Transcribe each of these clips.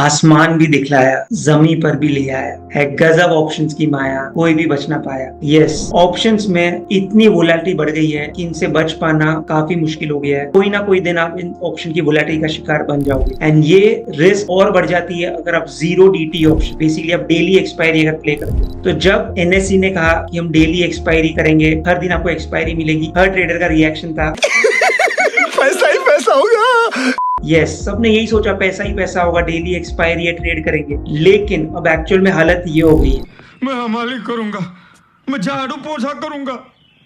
आसमान भी दिखलाया, जमी पर भी ले आया, है गजब ऑप्शंस की माया, कोई भी बच ना पाया। यस, ऑप्शंस में इतनी वोलेटिलिटी बढ़ गई है कि इनसे बच पाना काफी मुश्किल हो गया है। कोई ना कोई दिन आप इन ऑप्शन की वोलेटिलिटी का शिकार बन जाओगे एंड ये रिस्क और बढ़ जाती है अगर आप जीरो डीटी ऑप्शन, बेसिकली आप डेली एक्सपायरी अगर प्ले करते हो। तो जब एनएससी ने कहा कि हम डेली एक्सपायरी करेंगे, हर दिन आपको एक्सपायरी मिलेगी, हर ट्रेडर का रिएक्शन था पैसा ही पैसा होगा। यस, सबने यही सोचा पैसा ही पैसा होगा, डेली एक्सपायरी है, ट्रेड करेंगे। लेकिन अब एक्चुअल में हालत ये हो गई है। मैं हमारी करूंगा, मैं झाड़ू पोछा करूंगा,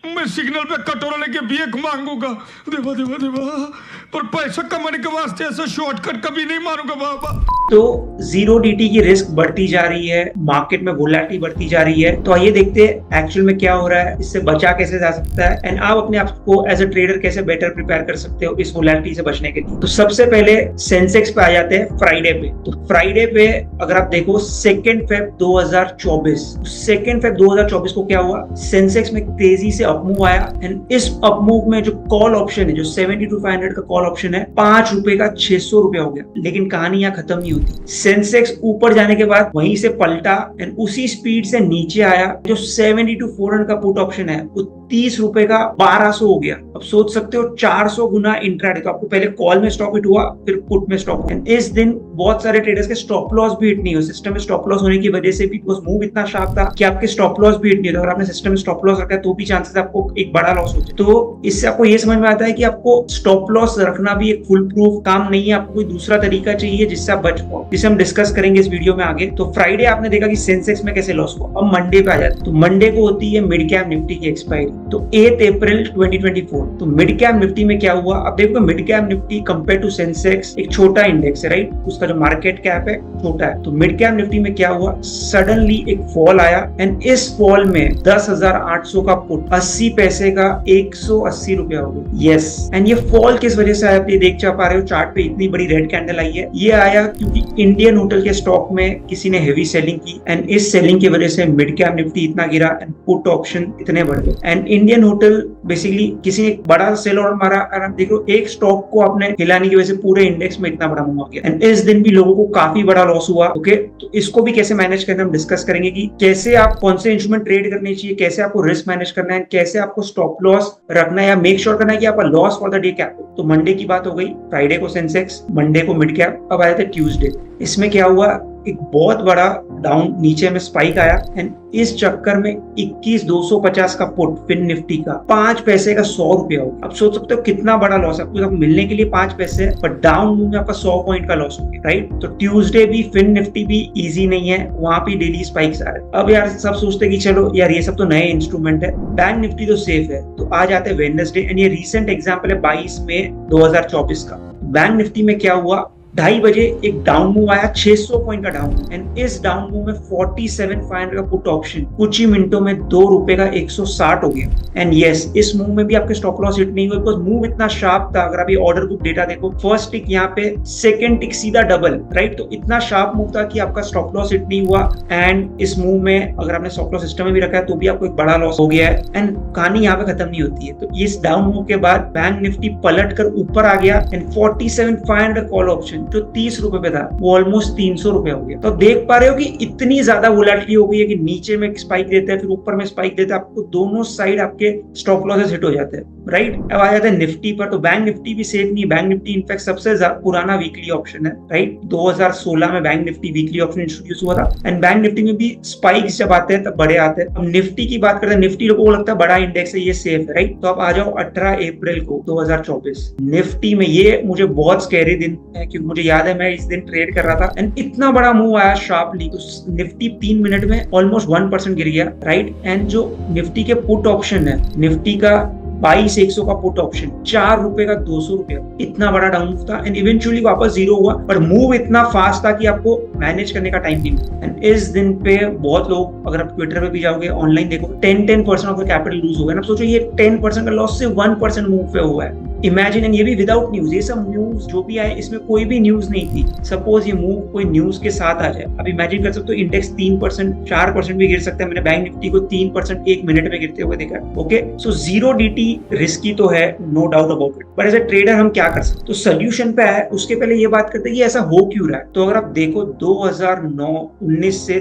मैं सिग्नल पे कटोरा लेके भीख मांगूंगा, देवा देवा देवा, पर पैसा कमाने के वास्ते ऐसा शॉर्टकट कभी नहीं मारूंगा बाबा। तो जीरो डीटी की रिस्क बढ़ती जा रही है, मार्केट में वोलेटिलिटी बढ़ती जा रही है। तो आइए देखते हैं एक्चुअल में क्या हो रहा है, इससे बचा कैसे जा सकता है एंड आप अपने आप को एज अ ट्रेडर कैसे बेटर प्रिपेयर कर सकते हो इस वोलेटिलिटी से बचने के लिए। तो सबसे पहले सेंसेक्स पे आ जाते हैं फ्राइडे पे। तो फ्राइडे पे अगर आप देखो 2 फेब 2024, 2 फेब 2024 को क्या हुआ, सेंसेक्स में तेजी से अपमूव आया एंड इस अपमूव में जो कॉल ऑप्शन है, जो 72,500 का कॉल ऑप्शन है, ₹5 का 600 रुपया हो गया। लेकिन कहानी यहाँ खत्म नहीं होती। सेंसेक्स ऊपर जाने के बाद वहीं से पलटा एंड उसी स्पीड से नीचे आया। जो 72,400 का पुट ऑप्शन है वो ₹30 का 1200 हो गया। अब सोच सकते हो 400 गुना इंट्राडे। तो आपको पहले कॉल में स्टॉप हिट हुआ, फिर पुट में स्टॉप। इस दिन बहुत सारे ट्रेडर्स के स्टॉप लॉस भी हिट नहीं हुए। सिस्टम में स्टॉप लॉस होने की वजह से भी मूव इतना शार्प था कि आपके स्टॉप लॉस भी हिट नहीं हुए। अगर आपने सिस्टम में स्टॉप लॉस रखा है तो भी चांसेस आपको एक बड़ा लॉस हो जाए। तो इससे आपको ये समझ में आता है कि आपको स्टॉप लॉस रखना भी एक फुल प्रूफ काम नहीं है। आपको कोई दूसरा तरीका चाहिए जिससे आप बच पाओ, जिसे हम डिस्कस करेंगे इस वीडियो में आगे। तो फ्राइडे आपने देखा कि सेंसेक्स में कैसे लॉस हुआ। अब मंडे पे आ जाते हैं। तो मंडे को होती है मिड कैप निफ्टी की एक्सपायरी, तो 8 अप्रैल 2024। तो मिड कैप निफ्टी में क्या हुआ, अब देखो mid cap Nifty compare to Sensex एक छोटा इंडेक्स है, राइट। उसका जो मार्केट कैप है छोटा है। तो मिड कैप निफ्टी में क्या हुआ, सडनली एक फॉल आया एंड इस फॉल में 10,800 का पुट 80 पैसे का 180 रुपया हो गया। यस, एंड ये फॉल किस वजह से आया, आप ये देख पा रहे हो चार्ट पे इतनी बड़ी रेड कैंडल आई है। ये आया क्योंकि इंडियन होटल के स्टॉक में किसी ने हेवी सेलिंग की एंड इस सेलिंग की वजह से मिड कैप निफ्टी इतना गिरा एंड पुट ऑप्शन इतने बढ़ गए। एंड इंडियन होटल बेसिकली किसी ने बड़ा सेल ऑर्डर मारा और आप देखो एक स्टॉक को आपने हिलाने की वजह से पूरे इंडेक्स में इतना बड़ा मूव आ गया एंड इस दिन भी लोगों को काफी बड़ा लॉस हुआ। ओके, तो इसको भी कैसे मैनेज करना हम डिस्कस करेंगे कि कैसे आप कौन से इंस्ट्रूमेंट ट्रेड करने चाहिए, कैसे आपको रिस्क मैनेज करना है, कैसे आपको स्टॉप लॉस रखना है या मेक श्योर करना है कि आपका लॉस फॉर द डे क्या हो। तो मंडे की बात हो गई, फ्राइडे को सेंसेक्स, मंडे को मिड कैप। अब आया था ट्यूसडे। इसमें क्या हुआ, एक बहुत बड़ा डाउन नीचे में स्पाइक आया एंड इस चक्कर में 21,250 का पुट फिन निफ्टी का 5 पैसे का 100 रुपया हो। अब सोच सकते हो कितना बड़ा लॉस है। आपको मिलने के लिए 5 पैसे है पर डाउन मूव में आपका 100 पॉइंट का लॉस हो गया, राइट। तो ट्यूसडे भी फिन निफ्टी भी इजी नहीं है, वहां पे डेली स्पाइक्स आ रहे हैं। अब यार सब सोचते कि चलो यार ये सब तो नए इंस्ट्रूमेंट है, बैंक निफ्टी तो सेफ है। तो आज आते हैं वेडनेसडे एंड ये रिसेंट एग्जाम्पल है 22 मई 2024 का। बैंक निफ्टी में क्या हुआ, 2:30 बजे एक डाउन मूव आया, 600 पॉइंट का डाउन एंड इस डाउन मूव में 47,500 का पुट ऑप्शन कुछ ही मिनटों में ₹2 का 160 हो गया। एंड यस, इस मूव में भी आपके स्टॉप लॉस हिट नहीं हुए बिकॉज मूव इतना शार्प था। अगर आप ये ऑर्डर बुक डेटा देखो, फर्स्ट टिक यहाँ पे, सेकंड टिक सीधा डबल, राइट। तो इतना शार्प मूव था कि आपका स्टॉप लॉस हिट नहीं हुआ एंड इस मूव में अगर आपने स्टॉप लॉस सिस्टम में भी रखा है तो भी आपको एक बड़ा लॉस हो गया है एंड कहानी यहाँ पे खत्म नहीं होती है। तो इस डाउन मूव के बाद बैंक निफ्टी पलट कर ऊपर आ गया एंड 47,500 कॉल ऑप्शन जो ₹30 पे था वो ऑलमोस्ट ₹300 हो गया। तो देख पा रहे हो कि इतनी ज्यादा वोलेटिलिटी हो गई है कि नीचे में स्पाइक देता है फिर ऊपर में स्पाइक देता है, आपको दोनों साइड आपके स्टॉप लॉसेस हिट हो जाते हैं, राइट। अब आ जाता है निफ्टी पर। तो बैंक निफ्टी भी सेफ नहीं। बैंक निफ्टी इनफैक्ट सबसे पुराना वीकली ऑप्शन है, राइट। 2016 में bank Nifty weekly option introduce हुआ था एंड बैंक निफ्टी में भी स्पाइक्स जब आते हैं तब बड़े आते हैं। अब निफ्टी की बात करते हैं, निफ्टी लोगों को लगता है बड़ा इंडेक्स है, ये सेफ है, राइट। तो अब आ जाओ 18 अप्रैल को 2024 निफ्टी में। ये मुझे बहुत स्कैरी दिन है क्योंकि मुझे याद है मैं इस दिन ट्रेड कर रहा था एंड इतना बड़ा मूव आया शार्पली। तो निफ्टी 3 मिनट में ऑलमोस्ट 1% गिर गया, राइट। एंड जो निफ्टी के पुट ऑप्शन है, निफ्टी का 22,100 का पुट ऑप्शन ₹4 का 200 रुपया, इतना बड़ा डाउन मूव था एंड इवेंचुअली वापस जीरो हुआ। पर मूव इतना फास्ट था कि आपको मैनेज करने का टाइम नहीं मिला एंड इस दिन पे बहुत लोग, अगर आप ट्विटर पे भी जाओगे, ऑनलाइन देखो, 10% ऑफ द कैपिटल लूज हो गया ना। सोचो ये 10% का लॉस से 1% मूव पे हुआ है। इमेजिन, एंड ये भी विदाउट न्यूज, ये सब न्यूज जो भी आए इसमें कोई भी न्यूज नहीं थी। सपोज ये मूव कोई न्यूज के साथ आ जाए, अब इमेजिन कर सकते हो इंडेक्स 3% 4% भी गिर सकता है। मैंने बैंक निफ्टी को 3% 1 मिनट में गिरते हुए देखा। Okay, so zero DT risky तो है, no doubt about it, but as a trader हम क्या कर सकते? तो सोल्यूशन पे आए उसके पहले ये बात करते हैं कि ऐसा हो क्यों रहा है। तो अगर आप देखो 2009-19 से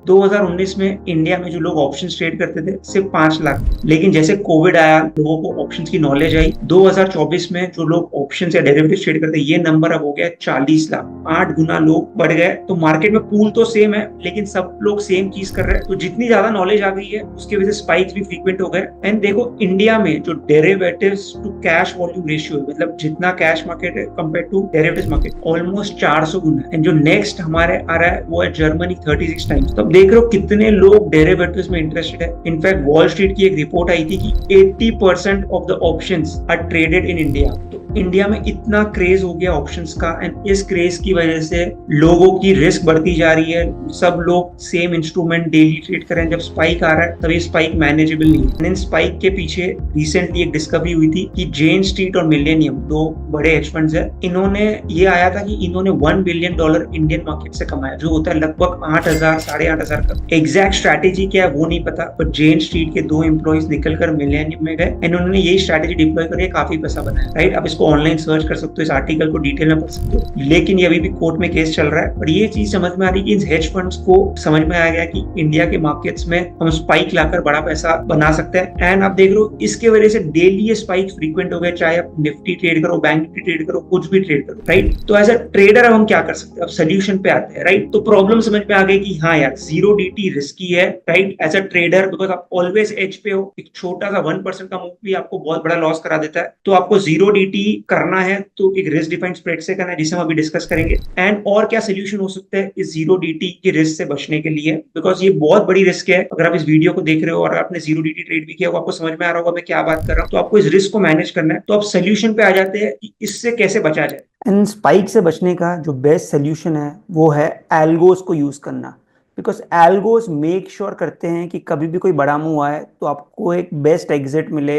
2019 में इंडिया में जो लोग ऑप्शन ट्रेड करते थे सिर्फ 5 लाख, लेकिन जैसे कोविड आया, लोगों को ऑप्शंस की नॉलेज आई, 2024 में जो लोग ऑप्शंस या डेरिवेटिव ट्रेड करते ये नंबर अब हो गया 40 लाख, 8 गुना लोग बढ़ गए। तो मार्केट में पूल तो सेम है, लेकिन सब लोग सेम चीज कर रहे हैं। तो जितनी ज्यादा नॉलेज आ गई है उसकी वजह से स्पाइक्स भी फ्रीक्वेंट हो गए। एंड देखो इंडिया में जो derivatives to cash volume ratio है, मतलब जितना कैश मार्केट है compare to derivatives market, almost 400 गुना। एंड जो नेक्स्ट हमारे आ रहा है वो है जर्मनी 36 टाइम्स। तो देख रहे हो कितने लोग डेरिवेटिव्स में इंटरेस्टेड है। इनफैक्ट वॉल स्ट्रीट की एक रिपोर्ट आई थी कि 80% of the options are traded in India. तो इंडिया में इतना क्रेज हो गया ऑप्शंस का, एंड इस क्रेज की वजह से लोगों की रिस्क बढ़ती जा रही है। सब लोग सेम इंस्ट्रूमेंट डेली ट्रेड कर रहे हैं। जब स्पाइक आ रहा है तब ये स्पाइक मैनेजेबल नहीं है। इन स्पाइक के पीछे रिसेंटली एक डिस्कवरी हुई थी कि जेन स्ट्रीट और मिलेनियम, दो बड़े हेज फंड्स है, इन्होंने ये आया था कि इन्होंने $1 बिलियन इंडियन मार्केट से कमाया, जो होता है लगभग 8,000 8,500 का। एग्जैक्ट स्ट्रैटेजी क्या है वो नहीं पता, पर जेन स्ट्रीट के 2 एम्प्लॉइज निकलकर मिलेनियम में गए, इन्होंने यही स्ट्रैटेजी डिप्लॉय करके काफी पैसा बनाया। राइट, आप इसको ऑनलाइन सर्च कर सकते हो, इस आर्टिकल को डिटेल में पढ़ सकते हो, लेकिन ये अभी भी कोर्ट में केस चल रहा है। और ये चीज समझ में आ रही है कि इन हेज फंड्स को समझ में आ गया कि इंडिया के मार्केट्स में हम स्पाइक लाकर बड़ा पैसा बना सकते हैं। एंड आप देख रहे हो इसके वजह से डेली ये स्पाइक फ्रीक्वेंट हो गए, चाहे आप निफ्टी ट्रेड करो, बैंक निफ्टी ट्रेड करो, कुछ भी ट्रेड करो। राइट, तो एज अ ट्रेडर अब हम क्या कर सकते हैं? अब सोल्यूशन पे आते हैं। राइट, तो प्रॉब्लम समझ में आ गई कि हाँ यार जीरो डीटी रिस्की है। Right, as a trader, because आप ऑलवेज एज पे हो, एक छोटा सा 1% का मूव भी आपको बहुत बड़ा लॉस करा देता है। तो आपको जीरो डीटी करना है तो एक रिस्क डिफाइंड स्प्रेड से करना है, जिसे हम अभी डिस्कस करेंगे। एंड और क्या सोल्यूशन हो सकता है इस जीरो डीटी के रिस्क से बचने के लिए, बिकॉज ये बहुत बड़ी रिस्क है। अगर आप इस वीडियो को देख रहे हो और आपने जीरो डीटी ट्रेड भी किया हो, आपको समझ में आ रहा होगा मैं क्या बात कर रहा हूँ। तो आपको इस रिस्क को मैनेज करना है। तो आप सोल्यूशन पे आ जाते हैं कि इससे कैसे बचा जाए। इन स्पाइक से बचने का जो बेस्ट सोल्यूशन है वो है एल्गोस को यूज करना। बिकॉज एल्गोस मेक श्योर करते हैं कि कभी भी कोई बड़ा मूव आए तो आपको एक बेस्ट एग्जिट मिले,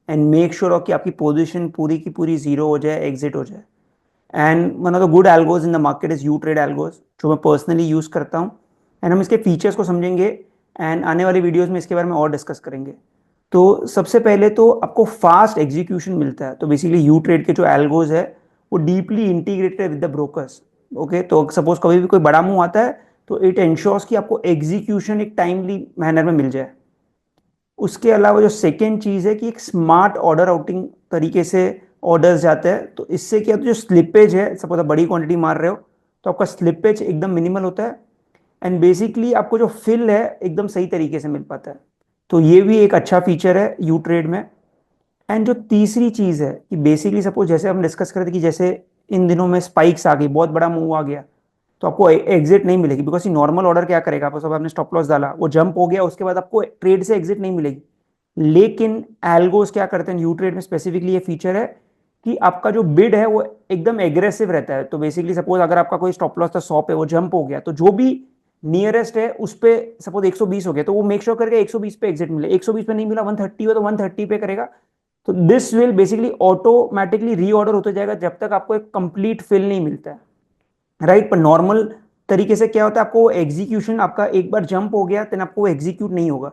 एंड मेक श्योर हो कि आपकी पोजीशन पूरी की पूरी जीरो हो जाए, एग्जिट हो जाए। And one of the good algos in the market is uTrade algos, जो मैं पर्सनली यूज करता हूँ। एंड हम इसके फीचर्स को समझेंगे, एंड आने वाली वीडियोज में इसके बारे में और डिस्कस करेंगे। तो सबसे पहले तो आपको फास्ट एग्जीक्यूशन मिलता है। तो बेसिकली यू ट्रेड के जो एल्गोस है वो deeply integrated with the brokers. Okay, तो सपोज कभी भी कोई बड़ा मूव आता है तो इट इंश्योर्स कि आपको एग्जीक्यूशन एक टाइमली मैनर में मिल जाए। उसके अलावा जो सेकेंड चीज है कि एक स्मार्ट ऑर्डर आउटिंग तरीके से ऑर्डर्स जाते हैं। तो इससे क्या, तो जो स्लिपेज है, सपोज आप बड़ी क्वांटिटी मार रहे हो तो आपका स्लिपेज एकदम मिनिमल होता है, एंड बेसिकली आपको जो फिल है एकदम सही तरीके से मिल पाता है। तो ये भी एक अच्छा फीचर है यू ट्रेड में। एंड जो तीसरी चीज है कि बेसिकली सपोज जैसे हम डिस्कस कर रहे थे कि जैसे इन दिनों में स्पाइक्स आ गई, बहुत बड़ा मूव आ गया, तो आपको एग्जिट नहीं मिलेगी। बिकॉज नॉर्मल ऑर्डर क्या करेगा, आप सब आपने स्टॉप लॉस डाला, वो जंप हो गया, उसके बाद आपको ट्रेड से एग्जिट नहीं मिलेगी। लेकिन एल्गोस क्या करते हैं यू ट्रेड में, स्पेसिफिकली ये फीचर है कि आपका जो बिड है वो एकदम एग्रेसिव रहता है। तो बेसिकली सपोज अगर आपका कोई स्टॉप लॉस था 100 पे, वो जंप हो गया, तो जो भी नियरेस्ट है उस पे सपोज 120 हो गया, तो वो मेक श्योर करेगा 120 पे एग्जिट मिले। 120 पे नहीं मिला, 130 हो तो 130 पे करेगा। तो this will basically automatically reorder होता जाएगा जब तक आपको एक कंप्लीट फिल नहीं मिलता है। राइट, पर नॉर्मल तरीके से क्या होता है, आपको एग्जीक्यूशन, आपका एक बार जंप हो गया देन आपको एग्जीक्यूट नहीं होगा।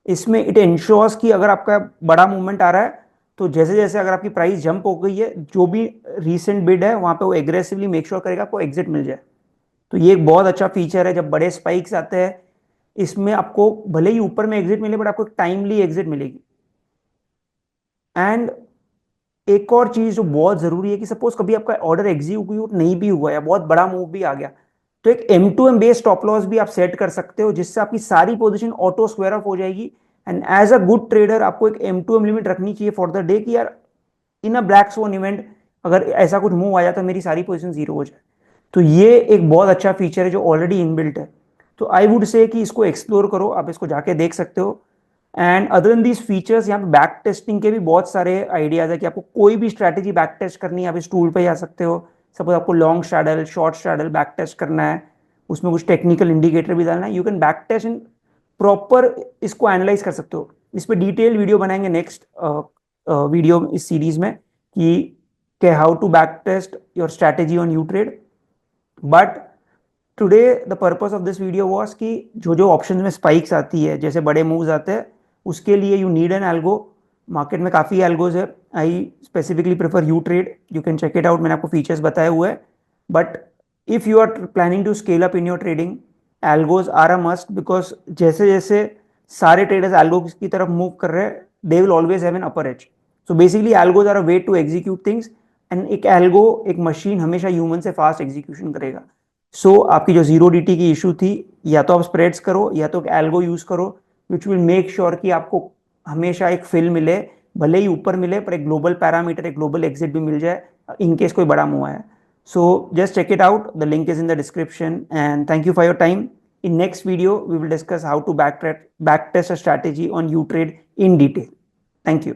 इसमें इट इंश्योर्स कि अगर आपका बड़ा मूवमेंट आ रहा है तो जैसे जैसे अगर आपकी प्राइस जंप हो गई है, जो भी रीसेंट बिड है वहां पे वो एग्रेसिवली मेक श्योर करेगा आपको एग्जिट मिल जाए। तो ये एक बहुत अच्छा फीचर है जब बड़े स्पाइक्स आते हैं। इसमें आपको भले ही ऊपर में एग्जिट मिले, बट आपको टाइमली एग्जिट मिलेगी। एंड एक और चीज जो बहुत जरूरी है कि सपोज कभी आपका ऑर्डर एग्जीक्यूट नहीं भी हुआ या बहुत बड़ा मूव भी आ गया, तो एक M2M बेस्ड स्टॉप लॉस भी आप सेट कर सकते हो, जिससे आपकी सारी पोजीशन ऑटो स्क्वायर ऑफ हो जाएगी। And as a good trader आपको एक M2M लिमिट रखनी चाहिए फॉर द डे कि यार इन अ ब्लैक स्वॉन इवेंट अगर ऐसा कुछ मूव आ जाता है मेरी सारी पोजीशन जीरो हो जाए। तो ये एक बहुत अच्छा फीचर है जो ऑलरेडी इनबिल्ट है। तो आई वुड से कि इसको एक्सप्लोर करो, आप इसको जाके देख सकते हो। And other than these features, यहाँ पे बैक टेस्टिंग के भी बहुत सारे आइडियाज है कि आपको कोई भी स्ट्रैटेजी बैक टेस्ट करनी है, आप इस टूल पे जा सकते हो। सपोज आपको long straddle, short straddle back test करना है, उसमें कुछ टेक्निकल इंडिकेटर भी डालना है, you can back test and proper इसको एनालाइज कर सकते हो। इस पर डिटेल वीडियो बनाएंगे नेक्स्ट वीडियो इस सीरीज में कि how to back test your strategy on uTrade. But today the purpose of this video was कि जो जो ऑप्शन में स्पाइक्स आती है, जैसे बड़े मूव्स आते हैं, उसके लिए you need an algo. Market में काफ़ी एल्गोज है, I specifically prefer uTrade, you can check it out, मैंने आपको फीचर्स बताए हुए हैं। But if you are planning to scale up in your trading, algos are a must, because जैसे जैसे सारे ट्रेडर्स एल्गोज की तरफ मूव कर रहे हैं, they will always have an upper edge. So basically algos are a way to execute things, and एक algo, एक मशीन हमेशा ह्यूमन से फास्ट एग्जीक्यूशन करेगा। सो आपकी जो जीरो डी की इशू थी, या तो आप स्प्रेड्स करो या तो एल्गो यूज करो, विच विल मेक श्योर कि आपको हमेशा एक फिल मिले, भले ही ऊपर मिले पर एक ग्लोबल पैरामीटर, एक ग्लोबल एग्जिट भी मिल जाए इन केस कोई बड़ा मूव आया। So just check it out, the link is in the description, and thank you for your time. In next video, we will discuss how to back test a strategy on U-Trade in detail. Thank you.